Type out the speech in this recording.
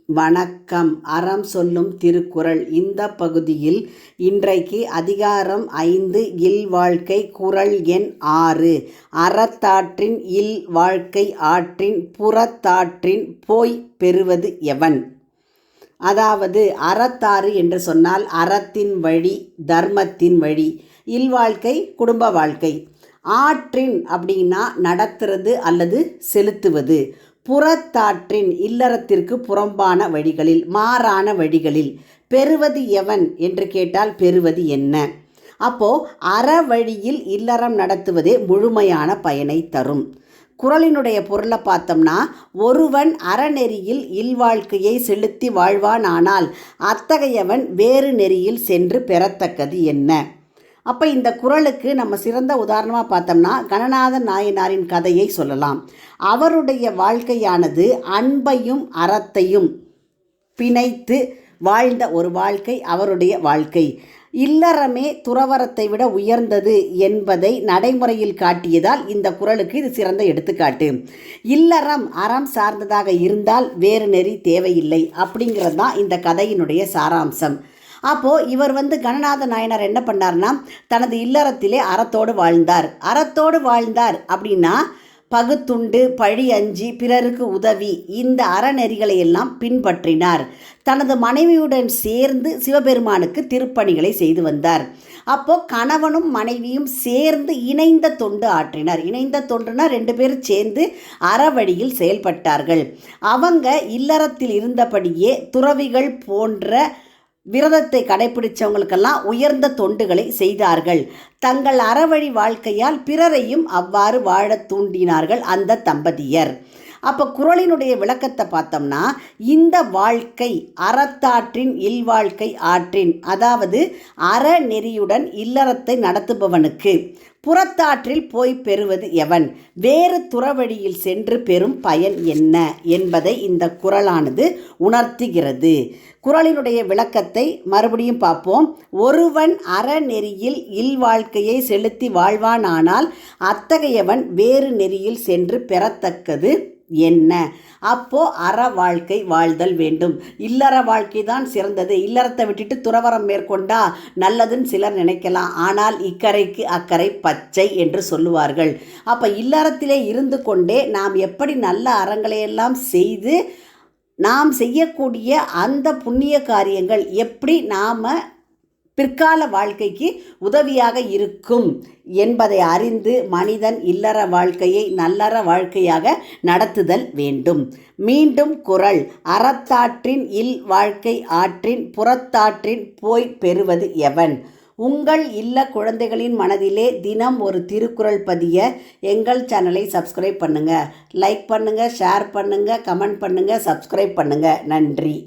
வணக்கம். அறம் சொல்லும் திருக்குறள். இந்த பகுதியில் இன்றைக்கு அதிகாரம் 5 இல்வாழ்க்கை குறள் எண் 6 அறத்தாற்றின் இல்வாழ்க்கை ஆற்றின் புறத்தாற்றின் போய் பெறுவது எவன். அதாவது அறத்தாறு என்று சொன்னால் அறத்தின் வழி, தர்மத்தின் வழி. இல்வாழ்க்கை குடும்ப வாழ்க்கை. ஆற்றின் அப்படின்னா நடத்துறது அல்லது செலுத்துவது. புறத்தாற்றின் இல்லறத்திற்கு புறம்பான வழிகளில், மாறான வழிகளில். பெறுவது எவன் என்று கேட்டால் பெறுவது என்ன? அப்போ அற வழியில் இல்லறம் நடத்துவதே முழுமையான பயனை தரும். குறளினுடைய பொருளை பார்த்தோம்னா, ஒருவன் அறநெறியில் இல்வாழ்க்கையை செலுத்தி வாழ்வானானால் அத்தகையவன் வேறு நெறியில் சென்று பெறத்தக்கது என்ன? அப்போ இந்த குறளுக்கு நம்ம சிறந்த உதாரணமாக பார்த்தோம்னா கணநாத நாயனாரின் கதையை சொல்லலாம். அவருடைய வாழ்க்கையானது அன்பையும் அறத்தையும் பிணைத்து வாழ்ந்த ஒரு வாழ்க்கை அவருடைய வாழ்க்கை. இல்லறமே துறவரத்தை விட உயர்ந்தது என்பதை நடைமுறையில் காட்டியதால் இந்த குறளுக்கு இது சிறந்த எடுத்துக்காட்டு. இல்லறம் அறம் சார்ந்ததாக இருந்தால் வேறு நெறி தேவையில்லை அப்படிங்கிறது தான் இந்த கதையினுடைய சாராம்சம். அப்போது இவர் கணநாத நாயனார் என்ன பண்ணார்னா, தனது இல்லறத்திலே அறத்தோடு வாழ்ந்தார் அப்படின்னா பகுத்துண்டு, பழி அஞ்சி, பிறருக்கு உதவி, இந்த அறநெறிகளை எல்லாம் பின்பற்றினார். தனது மனைவியுடன் சேர்ந்து சிவபெருமானுக்கு திருப்பணிகளை செய்து வந்தார். அப்போது கணவனும் மனைவியும் சேர்ந்து இணைந்த தொண்டு ஆற்றினார். இணைந்த தொண்டுனா 2 பேரும் சேர்ந்து அறவழியில் செயல்பட்டார்கள். அவங்க இல்லறத்தில் இருந்தபடியே துறவிகள் போன்ற விரதத்தை கடைபிடித்தவங்களுக்கெல்லாம் உயர்ந்த தொண்டுகளை செய்தார்கள். தங்கள் அறவழி வாழ்க்கையால் பிறரையும் அவ்வாறு வாழத் தூண்டினார்கள் அந்த தம்பதியர். அப்போ குறளினுடைய விளக்கத்தை பார்த்தோம்னா, இந்த வாழ்க்கை அறத்தாற்றின் இல்வாழ்க்கை ஆற்றின், அதாவது அறநெறியுடன் இல்லறத்தை நடத்துபவனுக்கு புறத்தாற்றில் போய் பெறுவது எவன், வேறு துறவழியில் சென்று பெறும் பயன் என்ன என்பதை இந்த குறளானது உணர்த்துகிறது. குறளினுடைய விளக்கத்தை மறுபடியும் பார்ப்போம். ஒருவன் அறநெறியில் இல்வாழ்க்கையை செலுத்தி வாழ்வானானால் அத்தகையவன் வேறு நெறியில் சென்று பெறத்தக்கது என்ன? அப்போ அற வாழ்க்கை வாழ்தல் வேண்டும். இல்லற வாழ்க்கை தான் சிறந்தது. இல்லறத்தை விட்டுட்டு துறவரம் மேற்கொண்டா நல்லதுன்னு சிலர் நினைக்கலாம். ஆனால் இக்கரைக்கு அக்கறை பச்சை என்று சொல்லுவார்கள். அப்போ இல்லறத்திலே இருந்து கொண்டே நாம் எப்படி நல்ல அறங்களையெல்லாம் செய்து நாம் செய்யக்கூடிய அந்த புண்ணிய காரியங்கள் எப்படி நாம் பிற்கால வாழ்க்கைக்கு உதவியாக இருக்கும் என்பதை அறிந்து மனிதன் இல்லற வாழ்க்கையை நல்லற வாழ்க்கையாக நடத்துதல் வேண்டும். மீண்டும் குறள். அறத்தாற்றின் இல் வாழ்க்கை ஆற்றின் புறத்தாற்றின் போய் பெறுவது எவன். உங்கள் இல்ல குழந்தைகளின் மனதிலே தினம் ஒரு திருக்குறள் பதிய எங்கள் சேனலை சப்ஸ்கிரைப் பண்ணுங்கள். லைக் பண்ணுங்கள், ஷேர் பண்ணுங்கள், கமெண்ட் பண்ணுங்கள், சப்ஸ்கிரைப் பண்ணுங்கள். நன்றி.